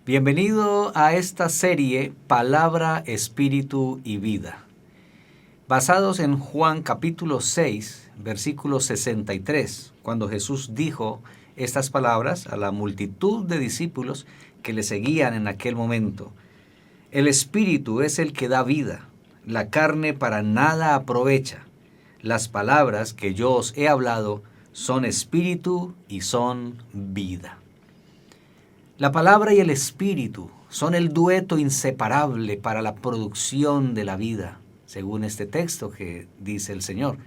Bienvenido a esta serie Palabra, Espíritu y Vida, basados en Juan capítulo 6, versículo 63, cuando Jesús dijo estas palabras a la multitud de discípulos que le seguían en aquel momento. El Espíritu es el que da vida, la carne para nada aprovecha. Las palabras que yo os he hablado son espíritu y son vida. La palabra y el espíritu son el dueto inseparable para la producción de la vida, según este texto que dice el Señor.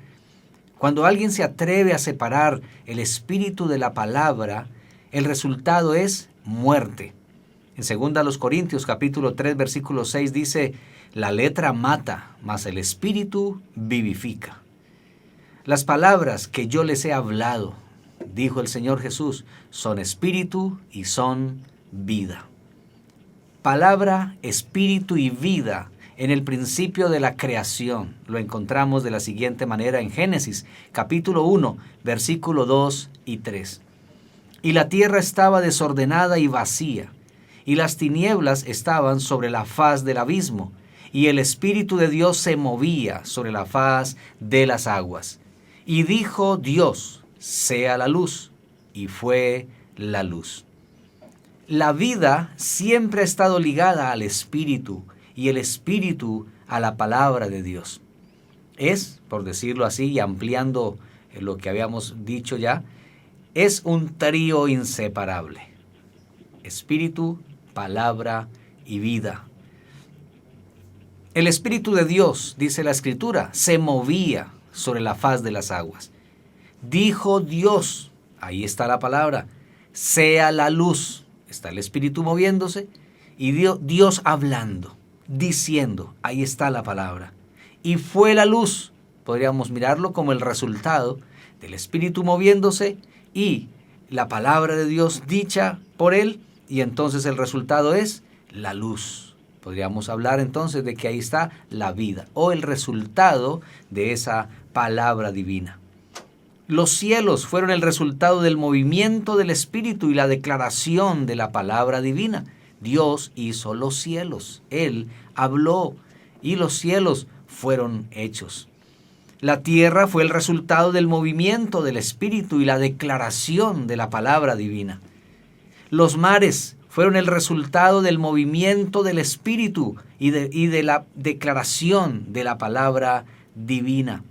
Cuando alguien se atreve a separar el espíritu de la palabra, el resultado es muerte. En 2 Corintios capítulo 3, versículo 6 dice, la letra mata, mas el espíritu vivifica. Las palabras que yo les he hablado, dijo el Señor Jesús, son espíritu y son vida. Palabra, espíritu y vida en el principio de la creación. Lo encontramos de la siguiente manera en Génesis, capítulo 1, versículo 2 y 3. Y la tierra estaba desordenada y vacía, y las tinieblas estaban sobre la faz del abismo, y el Espíritu de Dios se movía sobre la faz de las aguas. Y dijo Dios, sea la luz, y fue la luz. La vida siempre ha estado ligada al Espíritu, y el Espíritu a la palabra de Dios. Es, por decirlo así, y ampliando lo que habíamos dicho ya, es un trío inseparable. Espíritu, palabra y vida. El Espíritu de Dios, dice la Escritura, se movía sobre la faz de las aguas. Dijo Dios, ahí está la palabra, sea la luz. Está el Espíritu moviéndose y Dios hablando, diciendo, ahí está la palabra. Y fue la luz. Podríamos mirarlo como el resultado del Espíritu moviéndose y la palabra de Dios dicha por él, y entonces el resultado es la luz. Podríamos hablar entonces de que ahí está la vida o el resultado de esa palabra divina. Los cielos fueron el resultado del movimiento del Espíritu y la declaración de la palabra divina. Dios hizo los cielos, Él habló y los cielos fueron hechos. La tierra fue el resultado del movimiento del Espíritu y la declaración de la palabra divina. Los mares fueron el resultado del movimiento del Espíritu y de la declaración de la palabra divina.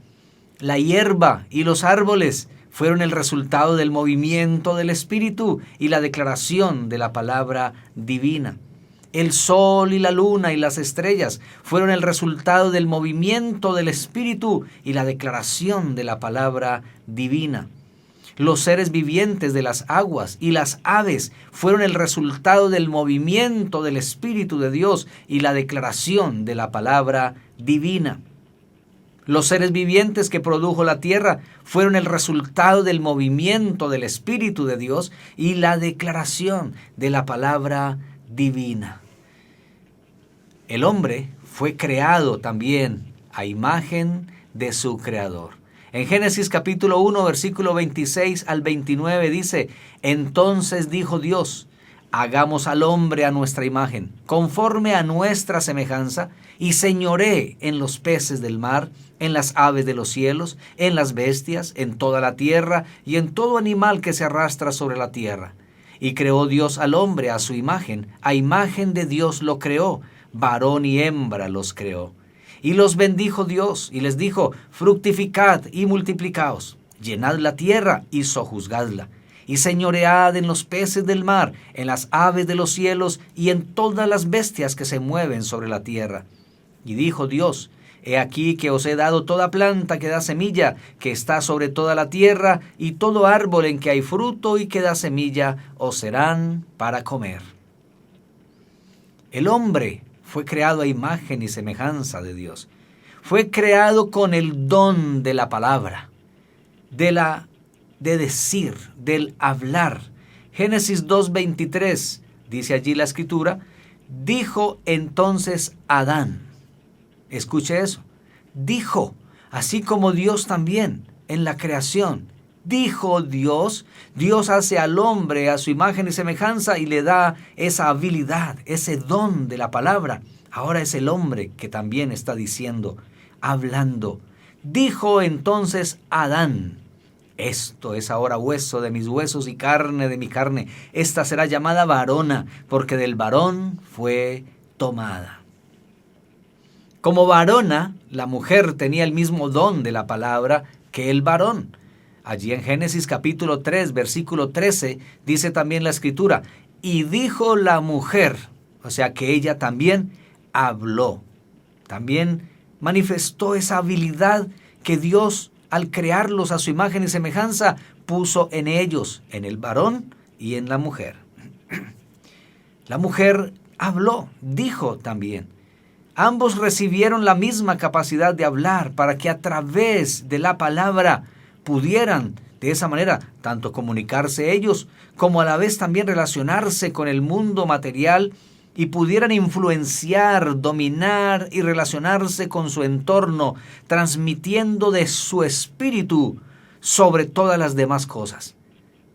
La hierba y los árboles fueron el resultado del movimiento del Espíritu y la declaración de la palabra divina. El sol y la luna y las estrellas fueron el resultado del movimiento del Espíritu y la declaración de la palabra divina. Los seres vivientes de las aguas y las aves fueron el resultado del movimiento del Espíritu de Dios y la declaración de la palabra divina. Los seres vivientes que produjo la tierra fueron el resultado del movimiento del Espíritu de Dios y la declaración de la palabra divina. El hombre fue creado también a imagen de su Creador. En Génesis capítulo 1, versículo 26 al 29 dice, entonces dijo Dios, hagamos al hombre a nuestra imagen, conforme a nuestra semejanza, y señoree en los peces del mar, en las aves de los cielos, en las bestias, en toda la tierra y en todo animal que se arrastra sobre la tierra. Y creó Dios al hombre a su imagen, a imagen de Dios lo creó, varón y hembra los creó. Y los bendijo Dios y les dijo, fructificad y multiplicaos, llenad la tierra y sojuzgadla, y señoread en los peces del mar, en las aves de los cielos y en todas las bestias que se mueven sobre la tierra. Y dijo Dios, he aquí que os he dado toda planta que da semilla, que está sobre toda la tierra, y todo árbol en que hay fruto y que da semilla, os serán para comer. El hombre fue creado a imagen y semejanza de Dios. Fue creado con el don de la palabra, de decir, del hablar. Génesis 2:23, dice allí la Escritura, dijo entonces Adán. Escuche eso. Dijo, así como Dios también en la creación, dijo Dios. Dios hace al hombre a su imagen y semejanza y le da esa habilidad, ese don de la palabra. Ahora es el hombre que también está diciendo, hablando. Dijo entonces Adán: esto es ahora hueso de mis huesos y carne de mi carne. Esta será llamada varona, porque del varón fue tomada. Como varona, la mujer tenía el mismo don de la palabra que el varón. Allí en Génesis capítulo 3, versículo 13, dice también la Escritura: y dijo la mujer, o sea que ella también habló. También manifestó esa habilidad que Dios, al crearlos a su imagen y semejanza, puso en ellos, en el varón y en la mujer. La mujer habló, dijo también. Ambos recibieron la misma capacidad de hablar para que a través de la palabra pudieran de esa manera tanto comunicarse ellos como a la vez también relacionarse con el mundo material y pudieran influenciar, dominar y relacionarse con su entorno, transmitiendo de su espíritu sobre todas las demás cosas.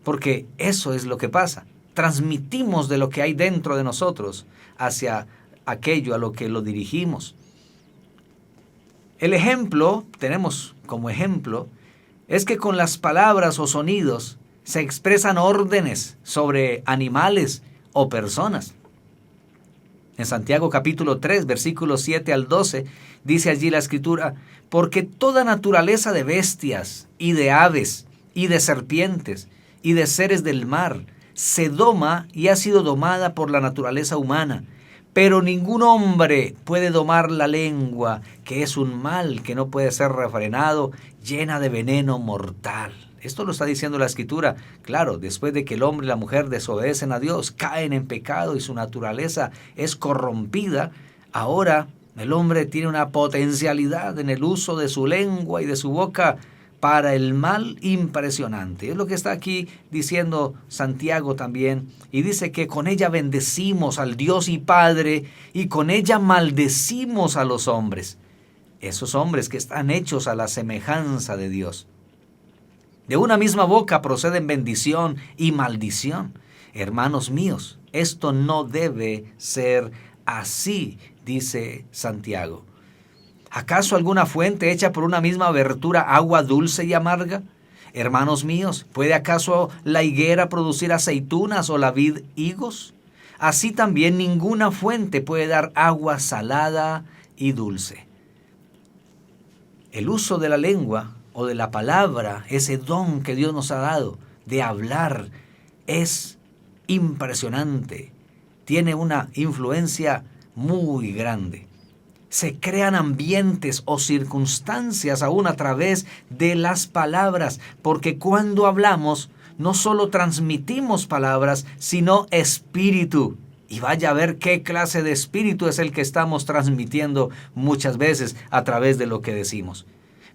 Porque eso es lo que pasa. Transmitimos de lo que hay dentro de nosotros hacia aquello a lo que lo dirigimos. El ejemplo, tenemos como ejemplo, es que con las palabras o sonidos se expresan órdenes sobre animales o personas. En Santiago capítulo 3, versículos 7 al 12, dice allí la Escritura: porque toda naturaleza de bestias y de aves y de serpientes y de seres del mar se doma y ha sido domada por la naturaleza humana. Pero ningún hombre puede domar la lengua, que es un mal que no puede ser refrenado, llena de veneno mortal. Esto lo está diciendo la Escritura. Claro, después de que el hombre y la mujer desobedecen a Dios, caen en pecado y su naturaleza es corrompida, ahora el hombre tiene una potencialidad en el uso de su lengua y de su boca para el mal impresionante. Es lo que está aquí diciendo Santiago también. Y dice que con ella bendecimos al Dios y Padre y con ella maldecimos a los hombres. Esos hombres que están hechos a la semejanza de Dios. De una misma boca proceden bendición y maldición. Hermanos míos, esto no debe ser así, dice Santiago. ¿Acaso alguna fuente hecha por una misma abertura agua dulce y amarga? Hermanos míos, ¿puede acaso la higuera producir aceitunas o la vid higos? Así también ninguna fuente puede dar agua salada y dulce. El uso de la lengua o de la palabra, ese don que Dios nos ha dado de hablar, es impresionante. Tiene una influencia muy grande. Se crean ambientes o circunstancias aún a través de las palabras, porque cuando hablamos no solo transmitimos palabras, sino espíritu. Y vaya a ver qué clase de espíritu es el que estamos transmitiendo muchas veces a través de lo que decimos.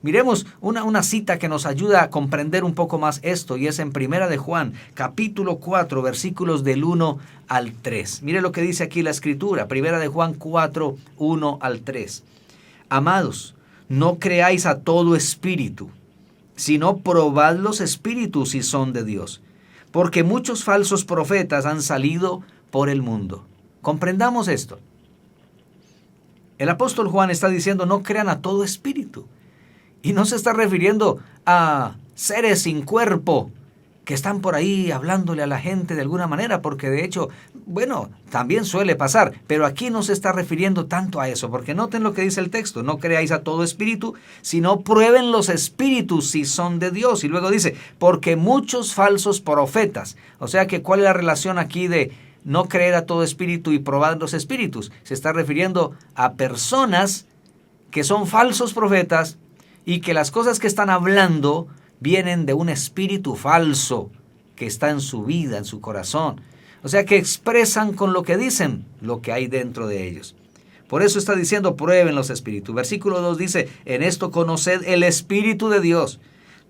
Miremos una cita que nos ayuda a comprender un poco más esto, y es en Primera de Juan, capítulo 4, versículos del 1 al 3. Mire lo que dice aquí la Escritura, Primera de Juan 4, 1 al 3. Amados, no creáis a todo espíritu, sino probad los espíritus si son de Dios, porque muchos falsos profetas han salido por el mundo. Comprendamos esto. El apóstol Juan está diciendo: no crean a todo espíritu. Y no se está refiriendo a seres sin cuerpo que están por ahí hablándole a la gente de alguna manera, porque de hecho, bueno, también suele pasar, pero aquí no se está refiriendo tanto a eso, porque noten lo que dice el texto: no creáis a todo espíritu, sino prueben los espíritus si son de Dios. Y luego dice: porque muchos falsos profetas. O sea que, ¿cuál es la relación aquí de no creer a todo espíritu y probar los espíritus? Se está refiriendo a personas que son falsos profetas y que las cosas que están hablando vienen de un espíritu falso que está en su vida, en su corazón. O sea que expresan con lo que dicen lo que hay dentro de ellos. Por eso está diciendo: prueben los espíritus. Versículo 2 dice: en esto conoced el Espíritu de Dios.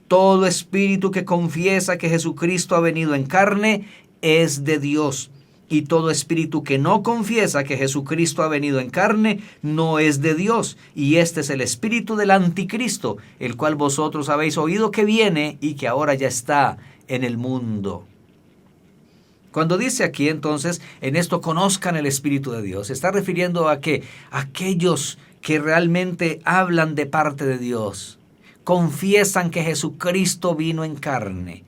Todo espíritu que confiesa que Jesucristo ha venido en carne es de Dios. Y todo espíritu que no confiesa que Jesucristo ha venido en carne no es de Dios. Y este es el espíritu del anticristo, el cual vosotros habéis oído que viene y que ahora ya está en el mundo. Cuando dice aquí entonces, en esto conozcan el Espíritu de Dios, se está refiriendo a que aquellos que realmente hablan de parte de Dios, confiesan que Jesucristo vino en carne,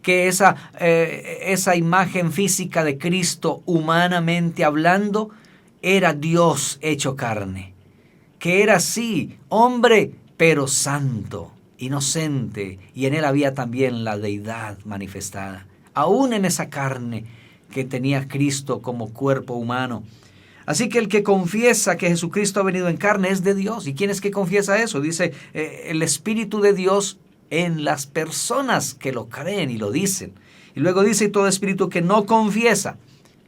que esa imagen física de Cristo, humanamente hablando, era Dios hecho carne, que era así, hombre, pero santo, inocente, y en él había también la deidad manifestada, aún en esa carne que tenía Cristo como cuerpo humano. Así que el que confiesa que Jesucristo ha venido en carne es de Dios. ¿Y quién es que confiesa eso? Dice el Espíritu de Dios en las personas que lo creen y lo dicen. Y luego dice, todo espíritu que no confiesa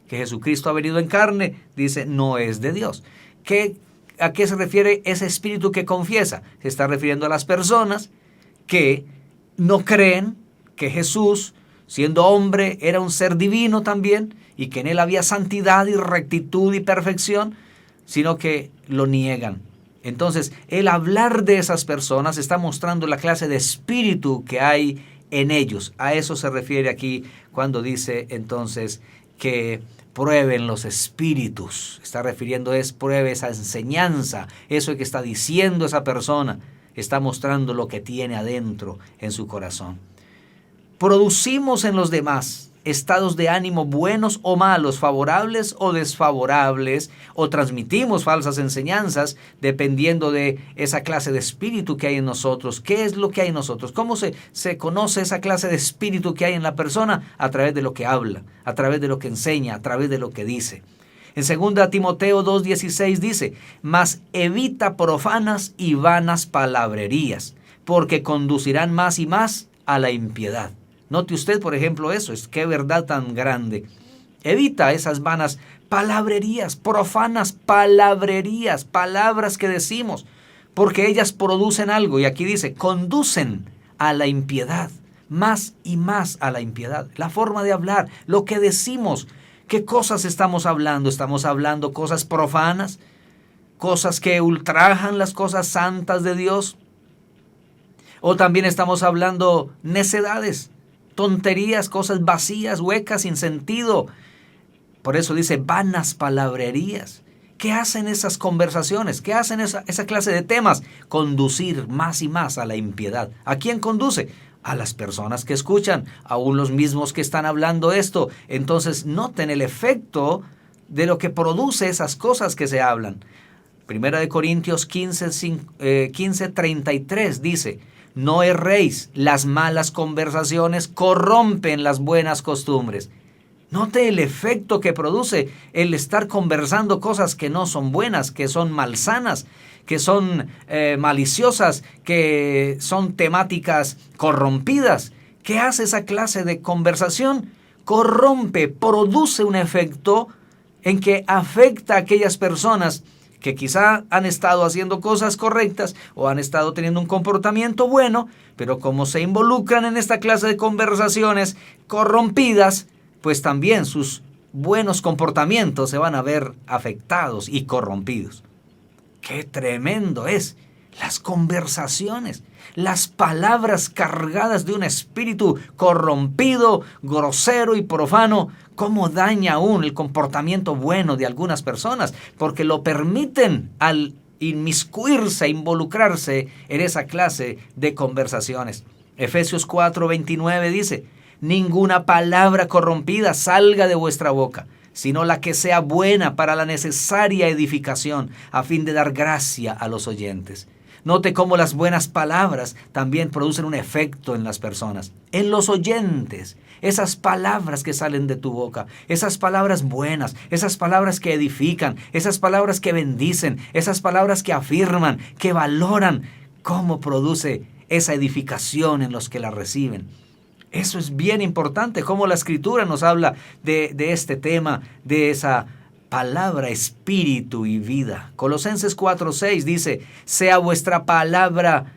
que Jesucristo ha venido en carne, dice, no es de Dios. ¿A qué se refiere ese espíritu que confiesa? Se está refiriendo a las personas que no creen que Jesús, siendo hombre, era un ser divino también, y que en él había santidad y rectitud y perfección, sino que lo niegan. Entonces, el hablar de esas personas está mostrando la clase de espíritu que hay en ellos. A eso se refiere aquí cuando dice entonces que prueben los espíritus. Está refiriendo pruebe esa enseñanza, eso que está diciendo esa persona, está mostrando lo que tiene adentro en su corazón. Producimos en los demás estados de ánimo buenos o malos, favorables o desfavorables, o transmitimos falsas enseñanzas dependiendo de esa clase de espíritu que hay en nosotros. ¿Qué es lo que hay en nosotros? ¿Cómo se conoce esa clase de espíritu que hay en la persona? A través de lo que habla, a través de lo que enseña, a través de lo que dice. En 2 Timoteo 2:16 dice, mas evita profanas y vanas palabrerías, porque conducirán más y más a la impiedad. Note usted, por ejemplo, eso, qué verdad tan grande. Evita esas vanas palabrerías, profanas palabrerías, palabras que decimos, porque ellas producen algo. Y aquí dice, conducen a la impiedad, más y más a la impiedad. La forma de hablar, lo que decimos, ¿qué cosas estamos hablando? ¿Estamos hablando cosas profanas? ¿Cosas que ultrajan las cosas santas de Dios? ¿O también estamos hablando necedades? Tonterías, cosas vacías, huecas, sin sentido. Por eso dice vanas palabrerías. ¿Qué hacen esas conversaciones? ¿Qué hacen esa clase de temas? Conducir más y más a la impiedad. ¿A quién conduce? A las personas que escuchan, aún los mismos que están hablando esto. Entonces noten el efecto de lo que produce esas cosas que se hablan. 1 Corintios 15:33 dice, no erréis, las malas conversaciones corrompen las buenas costumbres. Note el efecto que produce el estar conversando cosas que no son buenas, que son malsanas, que son maliciosas, que son temáticas corrompidas. ¿Qué hace esa clase de conversación? Corrompe, produce un efecto en que afecta a aquellas personas que quizá han estado haciendo cosas correctas o han estado teniendo un comportamiento bueno, pero como se involucran en esta clase de conversaciones corrompidas, pues también sus buenos comportamientos se van a ver afectados y corrompidos. ¡Qué tremendo es! Las conversaciones, las palabras cargadas de un espíritu corrompido, grosero y profano, cómo daña aún el comportamiento bueno de algunas personas, porque lo permiten al inmiscuirse, involucrarse en esa clase de conversaciones. Efesios 4:29 dice, ninguna palabra corrompida salga de vuestra boca, sino la que sea buena para la necesaria edificación, a fin de dar gracia a los oyentes. Note cómo las buenas palabras también producen un efecto en las personas, en los oyentes. Esas palabras que salen de tu boca, esas palabras buenas, esas palabras que edifican, esas palabras que bendicen, esas palabras que afirman, que valoran, cómo produce esa edificación en los que la reciben. Eso es bien importante, cómo la Escritura nos habla de este tema, de esa palabra, espíritu y vida. Colosenses 4:6 dice, sea vuestra palabra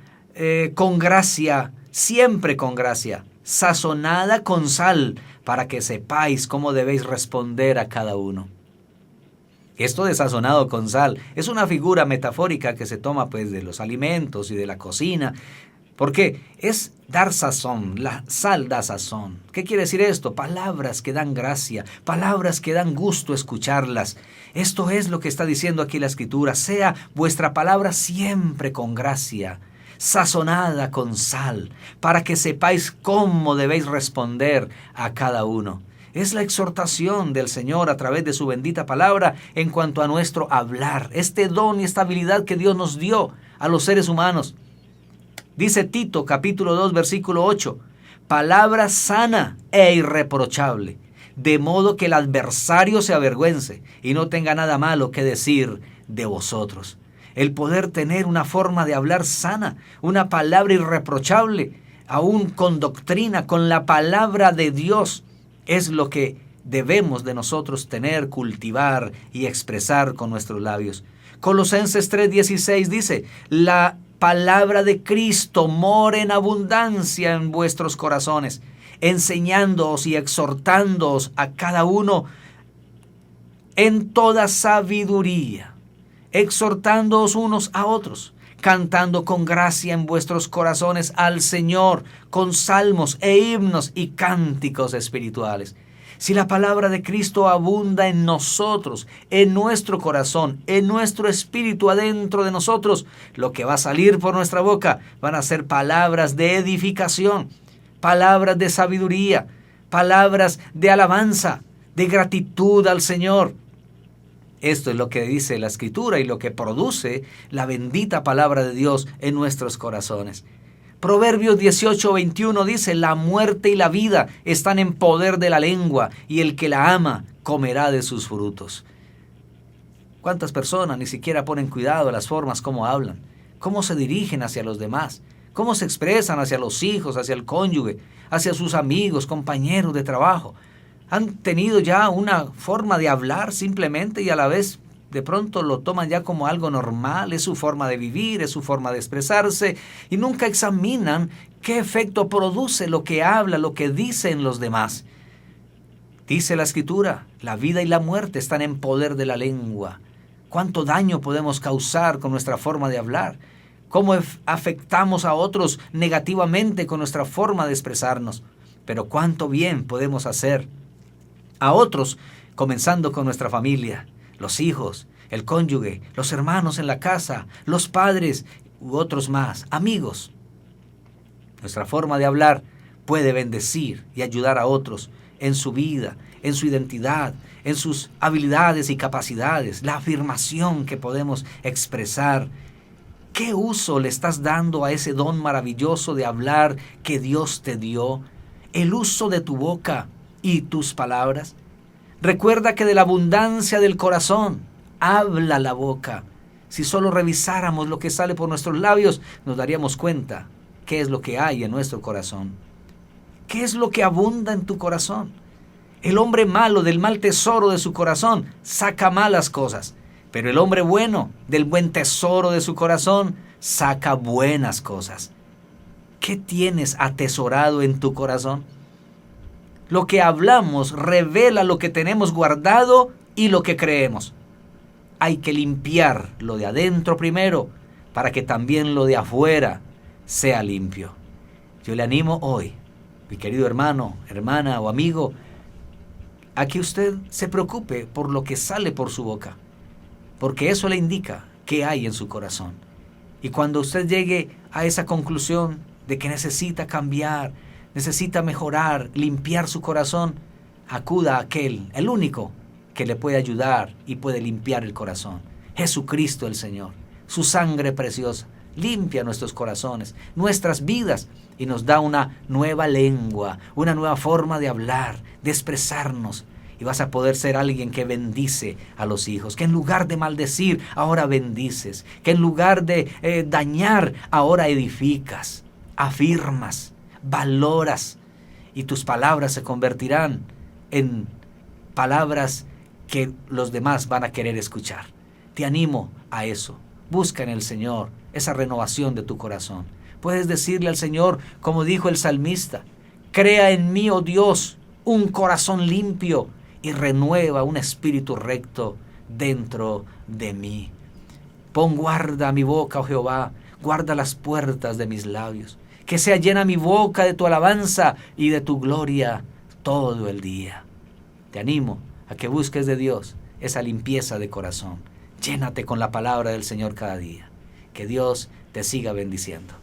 con gracia, siempre con gracia, sazonada con sal, para que sepáis cómo debéis responder a cada uno. Esto de sazonado con sal es una figura metafórica que se toma pues de los alimentos y de la cocina, porque es dar sazón, la sal da sazón. ¿Qué quiere decir esto? Palabras que dan gracia, palabras que dan gusto escucharlas. Esto es lo que está diciendo aquí la Escritura. Sea vuestra palabra siempre con gracia, sazonada con sal, para que sepáis cómo debéis responder a cada uno. Es la exhortación del Señor a través de su bendita palabra en cuanto a nuestro hablar, este don y esta habilidad que Dios nos dio a los seres humanos. Dice Tito capítulo 2 versículo 8, palabra sana e irreprochable, de modo que el adversario se avergüence y no tenga nada malo que decir de vosotros. El poder tener una forma de hablar sana, una palabra irreprochable, aún con doctrina, con la palabra de Dios, es lo que debemos de nosotros tener, cultivar y expresar con nuestros labios. Colosenses 3:16 dice, la palabra de Cristo mora en abundancia en vuestros corazones, enseñándoos y exhortándoos a cada uno en toda sabiduría, exhortándoos unos a otros, cantando con gracia en vuestros corazones al Señor, con salmos e himnos y cánticos espirituales. Si la palabra de Cristo abunda en nosotros, en nuestro corazón, en nuestro espíritu adentro de nosotros, lo que va a salir por nuestra boca van a ser palabras de edificación, palabras de sabiduría, palabras de alabanza, de gratitud al Señor. Esto es lo que dice la Escritura y lo que produce la bendita palabra de Dios en nuestros corazones. Proverbios 18:21 dice, la muerte y la vida están en poder de la lengua, y el que la ama comerá de sus frutos. ¿Cuántas personas ni siquiera ponen cuidado a las formas como hablan? ¿Cómo se dirigen hacia los demás? ¿Cómo se expresan hacia los hijos, hacia el cónyuge, hacia sus amigos, compañeros de trabajo? Han tenido ya una forma de hablar simplemente y a la vez de pronto lo toman ya como algo normal, es su forma de vivir, es su forma de expresarse y nunca examinan qué efecto produce lo que habla, lo que dicen los demás. Dice la Escritura, la vida y la muerte están en poder de la lengua. ¿Cuánto daño podemos causar con nuestra forma de hablar? ¿Cómo afectamos a otros negativamente con nuestra forma de expresarnos? Pero cuánto bien podemos hacer a otros, comenzando con nuestra familia, los hijos, el cónyuge, los hermanos en la casa, los padres u otros más, amigos. Nuestra forma de hablar puede bendecir y ayudar a otros en su vida, en su identidad, en sus habilidades y capacidades, la afirmación que podemos expresar. ¿Qué uso le estás dando a ese don maravilloso de hablar que Dios te dio? El uso de tu boca y tus palabras. Recuerda que de la abundancia del corazón habla la boca. Si solo revisáramos lo que sale por nuestros labios, nos daríamos cuenta qué es lo que hay en nuestro corazón. ¿Qué es lo que abunda en tu corazón? El hombre malo del mal tesoro de su corazón saca malas cosas, pero el hombre bueno del buen tesoro de su corazón saca buenas cosas. ¿Qué tienes atesorado en tu corazón? Lo que hablamos revela lo que tenemos guardado y lo que creemos. Hay que limpiar lo de adentro primero para que también lo de afuera sea limpio. Yo le animo hoy, mi querido hermano, hermana o amigo, a que usted se preocupe por lo que sale por su boca, porque eso le indica qué hay en su corazón. Y cuando usted llegue a esa conclusión de que necesita cambiar, necesita mejorar, limpiar su corazón, acuda a aquel, el único que le puede ayudar y puede limpiar el corazón. Jesucristo el Señor, su sangre preciosa, limpia nuestros corazones, nuestras vidas y nos da una nueva lengua, una nueva forma de hablar, de expresarnos. Y vas a poder ser alguien que bendice a los hijos, que en lugar de maldecir, ahora bendices, que en lugar de dañar, ahora edificas, afirmas, valoras, y tus palabras se convertirán en palabras que los demás van a querer escuchar. Te animo a eso. Busca en el Señor esa renovación de tu corazón. Puedes decirle al Señor, como dijo el salmista, crea en mí, oh Dios, un corazón limpio y renueva un espíritu recto dentro de mí. Pon guarda a mi boca, oh Jehová, guarda las puertas de mis labios. Que sea llena mi boca de tu alabanza y de tu gloria todo el día. Te animo a que busques de Dios esa limpieza de corazón. Llénate con la palabra del Señor cada día. Que Dios te siga bendiciendo.